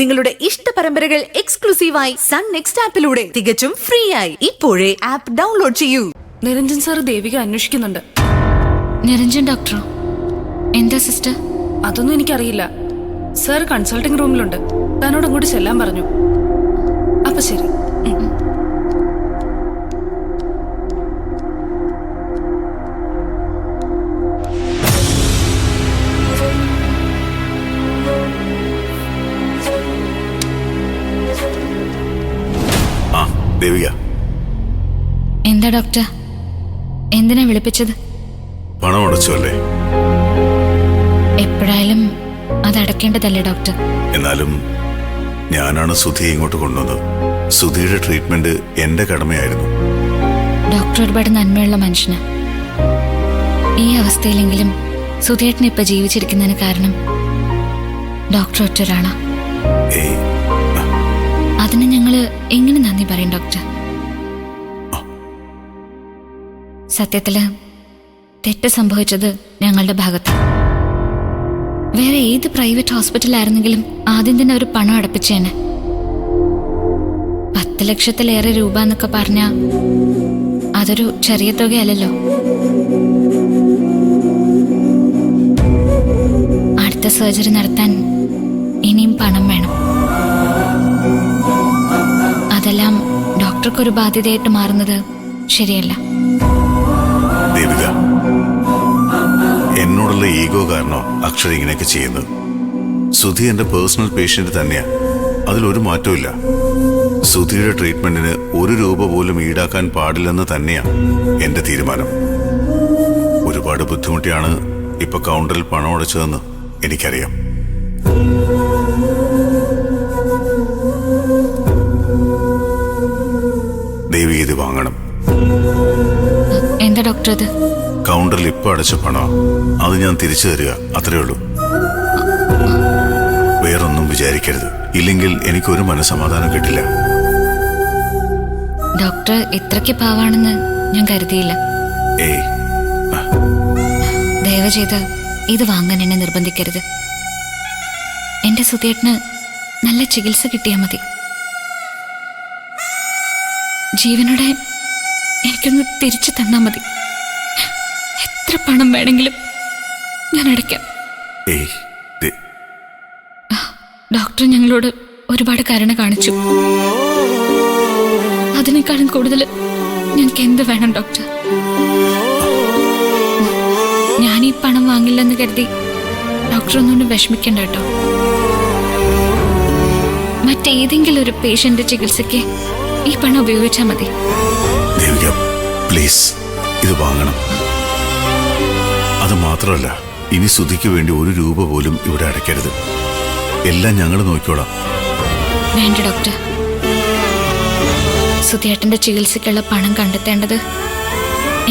നിങ്ങളുടെ ഇഷ്ട പരമ്പരകൾ എക്സ്ക്ലൂസീവായി സൺ നെക്സ്റ്റ് ആപ്പിലൂടെ തികച്ചും ഫ്രീ ആയി ഇപ്പോഴേ ആപ്പ് ഡൗൺലോഡ് ചെയ്യൂ. നിരഞ്ജൻ സാർ ദേവിക അന്വേഷിക്കുന്നുണ്ട്. നിരഞ്ജൻ ഡോക്ടറോ? എന്താ സിസ്റ്റർ? അതൊന്നും എനിക്കറിയില്ല. സാർ കൺസൾട്ടിംഗ് റൂമിലുണ്ട്. തന്നോട് അങ്ങോട്ട് ചെല്ലാൻ പറഞ്ഞു. അപ്പൊ ശരി. ദേവിക, എന്താ ഡോക്ടർ? എന്തിനാ വിളിപ്പിച്ചത്? പണം അടച്ചു അല്ലേ? എപ്പോഴായാലും അത് അടക്കേണ്ടതല്ലേ ഡോക്ടർ? എന്നാലും ഞാനാണ് സുധിയെ ഇങ്ങോട്ട് കൊണ്ടുവന്നത്. സുധിയുടെ ട്രീറ്റ്മെന്റ് എന്റെ കടമയായിരുന്നു. ഡോക്ടർ ഒരുപാട് നന്മയുള്ള മനുഷ്യന്. ഈ അവസ്ഥയിലെങ്കിലും സുധേട്ടൻ ഇപ്പൊ ജീവിച്ചിരിക്കുന്നതിന് കാരണം ഡോക്ടർ ഒറ്റൊരാളാ. അതിന് ഞങ്ങള് എങ്ങനെ നന്ദി പറയും ഡോക്ടർ? സത്യത്തില് തെറ്റ് സംഭവിച്ചത് ഞങ്ങളുടെ ഭാഗത്ത്. വേറെ ഏത് പ്രൈവറ്റ് ഹോസ്പിറ്റലായിരുന്നെങ്കിലും ആദ്യം തന്നെ ഒരു പണം അടപ്പിച്ചേനെ. 10 ലക്ഷത്തിലേറെ രൂപ എന്നൊക്കെ പറഞ്ഞാ അതൊരു ചെറിയ തുകയല്ലല്ലോ. അടുത്ത സർജറി നടത്താൻ ഇനിയും പണം വേണം. അതെല്ലാം ഡോക്ടർക്കൊരു ബാധ്യതയായിട്ട് മാറുന്നത് ശരിയല്ല. ദേവിക, എന്നോടുള്ള ഈഗോ കാരണോ അക്ഷര ഇങ്ങനെയൊക്കെ ചെയ്യുന്നത്. സുധി എന്റെ പേഴ്സണൽ പേഷ്യന്റ് തന്നെയാ, അതിലൊരു മാറ്റവും. സുധിയുടെ ട്രീറ്റ്മെന്റിന് 1 രൂപ പോലും ഈടാക്കാൻ പാടില്ലെന്ന് തന്നെയാ എന്റെ തീരുമാനം. ഒരുപാട് ബുദ്ധിമുട്ടിയാണ് ഇപ്പൊ കൗണ്ടറിൽ പണം അടച്ചതെന്ന് എനിക്കറിയാം. ദേവി, ഇത് വാങ്ങണം. എന്താ ഡോക്ടർ ഇത്? കൗണ്ടറിൽ ഇപ്പൊ അടച്ച പണോ, അത് ഞാൻ തിരിച്ചു തരിക, അത്രേ ഉള്ളൂ. വേറൊന്നും വിചാരിക്കരുത്, ഇല്ലെങ്കിൽ എനിക്കൊരു മനസമാധാനം കിട്ടില്ല. ഡോക്ടർ ഇത്രയ്ക്ക് പാവാണെന്ന് ഞാൻ കരുതിയില്ല. ഏയ്, ദയവ് ചെയ്ത് ഇത് വാങ്ങാൻ എന്നെ നിർബന്ധിക്കരുത്. എന്റെ സുധേട്ടന് നല്ല ചികിത്സ കിട്ടിയാൽ മതി. ജീവനോടെ എനിക്കൊന്ന് തിരിച്ചു തന്നാ മതി. എത്ര പണം വേണമെങ്കിലും ഞാൻ അടയ്ക്കാം. ഡോക്ടർ ഞങ്ങളോട് ഒരുപാട് കരുണ കാണിച്ചു. അതിനേക്കാളും കൂടുതൽ ഞങ്ങൾക്ക് എന്ത് വേണം ഡോക്ടർ? ഞാൻ ഈ പണം വാങ്ങില്ലെന്ന് കരുതി ഡോക്ടർ ഒന്നുകൊണ്ട് വിഷമിക്കണ്ട കേട്ടോ. മറ്റേതെങ്കിലും ഒരു പേഷ്യന്റ് ചികിത്സയ്ക്ക് ഈ പണം ഉപയോഗിച്ചാൽ മതി. പ്ലീസ്, ഇത് വാങ്ങണം. അത് മാത്രമല്ല, ഇനി സുധിക്ക് വേണ്ടി 1 രൂപ പോലും ഇവിടെ അടയ്ക്കരുത്. എല്ലാം ഞങ്ങൾ നോക്കിക്കോളാം. വേണ്ട ഡോക്ടർ, സുധിയേട്ടന്റെ ചികിത്സയ്ക്കുള്ള പണം കണ്ടെത്തേണ്ടത്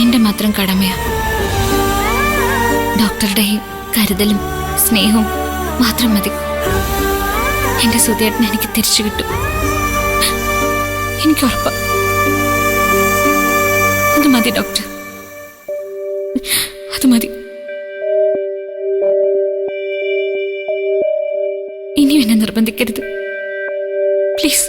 എന്റെ മാത്രം കടമയാ. ഡോക്ടറുടെ കരുതലും സ്നേഹവും മാത്രം മതി. എന്റെ സുധിയേട്ടൻ എനിക്ക് തിരിച്ചു കിട്ടും, എനിക്ക് ഉറപ്പാ. അത് മതി ഡോക്ടർ, അത് മതി. ഇനിയും എന്നെ നിർബന്ധിക്കരുത് പ്ലീസ്.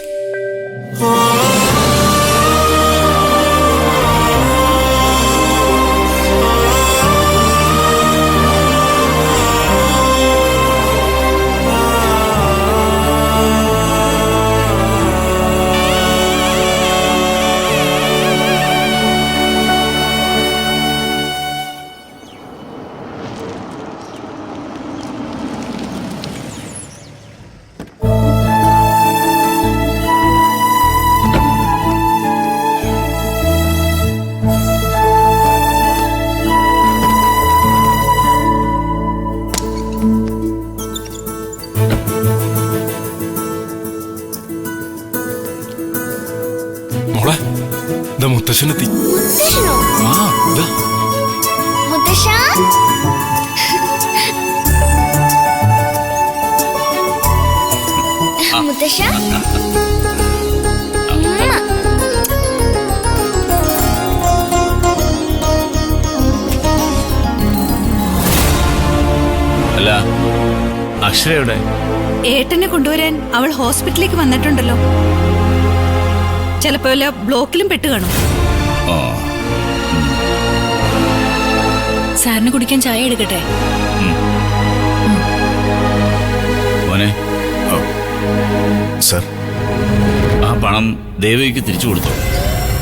മുത്തശ്ശനെത്തി. അല്ല, അക്ഷരയുടെ ഏട്ടനെ കൊണ്ടുവരാൻ അവൾ ഹോസ്പിറ്റലിലേക്ക് വന്നിട്ടുണ്ടല്ലോ. ചിലപ്പോ വല്ല ബ്ലോക്കിലും പെട്ട് കാണും. ആ സാറിന് കുടിക്കാൻ ചായ എടുക്കട്ടെ? മോനെ, സർ, ആ പണം ദേവിക്ക് തിരിച്ചു കൊടുത്തു.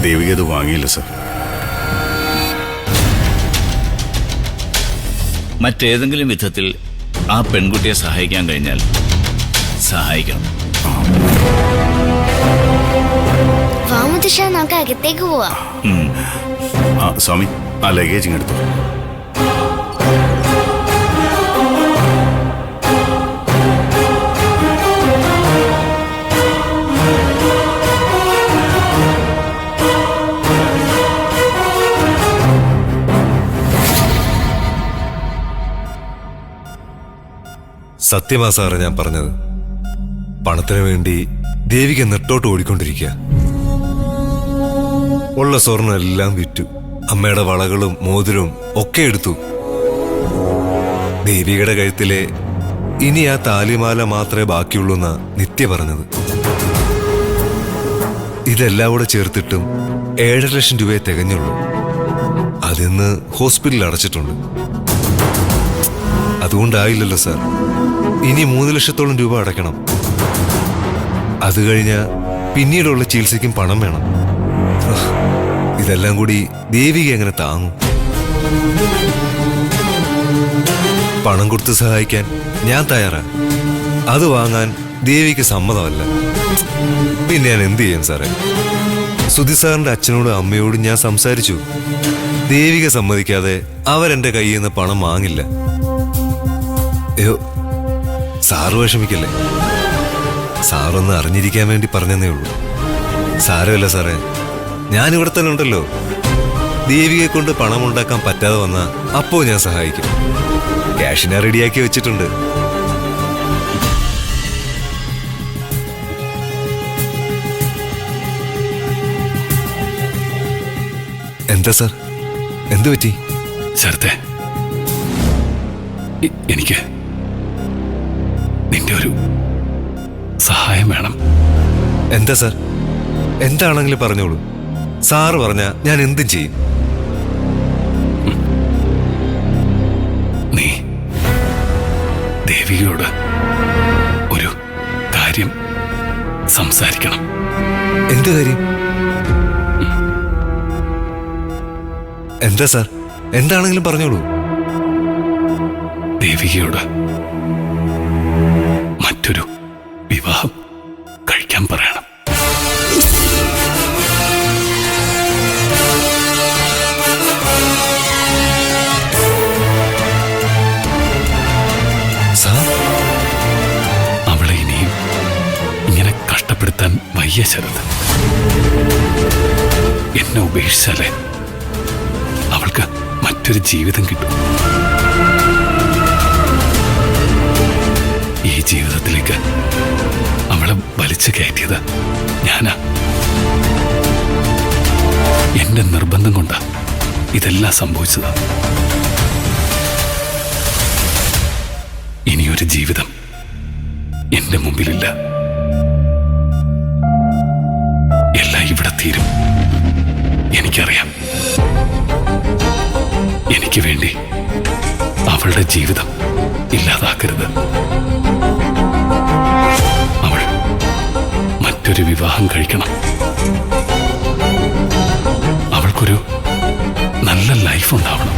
ദേവിക അത് വാങ്ങിയില്ല സർ. മറ്റേതെങ്കിലും വിധത്തിൽ ആ പെൺകുട്ടിയെ സഹായിക്കാൻ കഴിഞ്ഞാൽ സഹായിക്കണം. വാമുദിഷ, നമുക്ക് അകത്തേക്ക് പോവാം. സ്വാമി, ആ ലഗേജ് ഇങ്ങെടുത്തു. സത്യമാ സാറ് ഞാൻ പറഞ്ഞത്. പണത്തിന് വേണ്ടി ദേവിക നെട്ടോട്ട് ഓടിക്കൊണ്ടിരിക്കുക. ഉള്ള സ്വർണ്ണം എല്ലാം വിറ്റു. അമ്മയുടെ വളകളും മോതിരവും ഒക്കെ എടുത്തു. ദേവികയുടെ കഴുത്തിലെ ഇനി ആ താലിമാല മാത്രമേ ബാക്കിയുള്ളൂ എന്നാ നിത്യ പറഞ്ഞത്. ഇതെല്ലാം കൂടെ ചേർത്തിട്ടും 7.5 ലക്ഷം രൂപയെ തികഞ്ഞുള്ളൂ. അതിന്ന് ഹോസ്പിറ്റലിൽ അടച്ചിട്ടുണ്ട്. അതുകൊണ്ടായില്ലല്ലോ സാർ. ഇനി 3 ലക്ഷത്തോളം രൂപ അടയ്ക്കണം. അത് കഴിഞ്ഞാൽ പിന്നീടുള്ള ചികിത്സയ്ക്കും പണം വേണം. ഇതെല്ലാം കൂടി ദേവിക എങ്ങനെ താങ്ങും? പണം കൊടുത്ത് സഹായിക്കാൻ ഞാൻ തയ്യാറാ. അത് വാങ്ങാൻ ദേവിക്ക് സമ്മതമല്ല. പിന്നെ ഞാൻ എന്ത് ചെയ്യും സാറേ? സുധി സാറിന്റെ അച്ഛനോടും അമ്മയോടും ഞാൻ സംസാരിച്ചു. ദേവിക സമ്മതിക്കാതെ അവരെന്റെ കയ്യിൽ നിന്ന് പണം വാങ്ങില്ല. അയ്യോ, സാറ് വിഷമിക്കല്ലേ. സാറൊന്ന് അറിഞ്ഞിരിക്കാൻ വേണ്ടി പറഞ്ഞതേ ഉള്ളൂ. സാരമില്ല സാറേ, ഞാനിവിടെ തന്നെ ഉണ്ടല്ലോ. ദേവികയെ കൊണ്ട് പണം ഉണ്ടാക്കാൻ പറ്റാതെ വന്നാ അപ്പോ ഞാൻ സഹായിക്കും. ക്യാഷിനെ റെഡിയാക്കി വെച്ചിട്ടുണ്ട്. എന്താ സാർ, എന്തു പറ്റി? ശരത്തെ, എനിക്ക് നിന്റെ ഒരു സഹായം വേണം. എന്താ സാർ? എന്താണെങ്കിലും പറഞ്ഞോളൂ. സാറ് പറഞ്ഞാ ഞാൻ എന്തും ചെയ്യും. നീ ദേവികയോട് ഒരു കാര്യം സംസാരിക്കണം. എന്ത് കാര്യം? എന്താ സാർ? എന്താണെങ്കിലും പറഞ്ഞോളൂ. ദേവികയോട് മറ്റൊരു വിവാഹം കഴിക്കാൻ പറയണം. സാർ, അവളെ ഇനിയും ഇങ്ങനെ കഷ്ടപ്പെടുത്താൻ വയ്യ ശരത്. എന്നെ ഉപേക്ഷിച്ചാലേ അവൾക്ക് മറ്റൊരു ജീവിതം കിട്ടും. ഈ ജീവിതത്തിലേക്ക് അവളെ വലിച്ചു കയറ്റിയത് ഞാനാ. എന്റെ നിർബന്ധം കൊണ്ടാ ഇതെല്ലാം സംഭവിച്ചത്. ഇനിയൊരു ജീവിതം എന്റെ മുമ്പിലില്ല. എല്ലാം ഇവിടെ തീരും. എനിക്കറിയാം. എനിക്ക് വേണ്ടി അവളുടെ ജീവിതം ഇല്ലാതാക്കരുത്. അവൾ മറ്റൊരു വിവാഹം കഴിക്കണം. അവൾക്കൊരു നല്ല ലൈഫ് ഉണ്ടാവണം.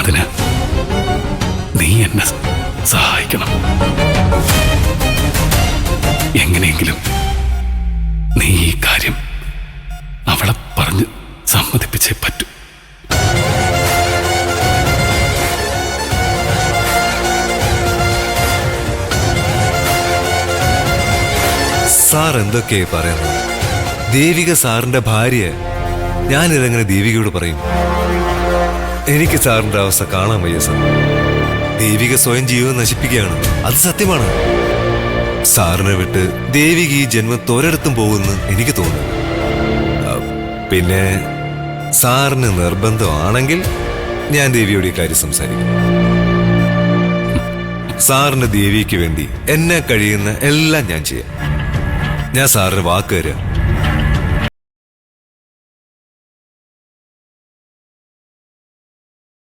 അതിന് നീ എന്നെ സഹായിക്കണം. എങ്ങനെയെങ്കിലും നീ ഈ കാര്യം അവളെ പറഞ്ഞ് സമ്മതിപ്പിച്ചേ പറ്റൂ. സാർ എന്തൊക്കെയാ പറയുന്നത്? ദേവിക സാറിന്റെ ഭാര്യ. ഞാനിതെങ്ങനെ ദേവികയോട് പറയും? എനിക്ക് സാറിന്റെ അവസ്ഥ കാണാൻ വയ്യ സാർ. ദേവിക സ്വയം ജീവൻ നശിപ്പിക്കുകയാണ്. അത് സത്യമാണ്. സാറിനെ വിട്ട് ദേവിക ഈ ജന്മം ഒരിടത്തും പോകുമെന്ന് എനിക്ക് തോന്നുന്നു. പിന്നെ സാറിന് നിർബന്ധമാണെങ്കിൽ ഞാൻ ദേവിയോട് ഈ കാര്യം സംസാരിക്കും. സാറിന്റെ ദേവിക്ക് വേണ്ടി എന്നെ കഴിയുന്ന എല്ലാം ഞാൻ ചെയ്യാം. ഞാൻ സാറിന് വാക്ക് തരാം.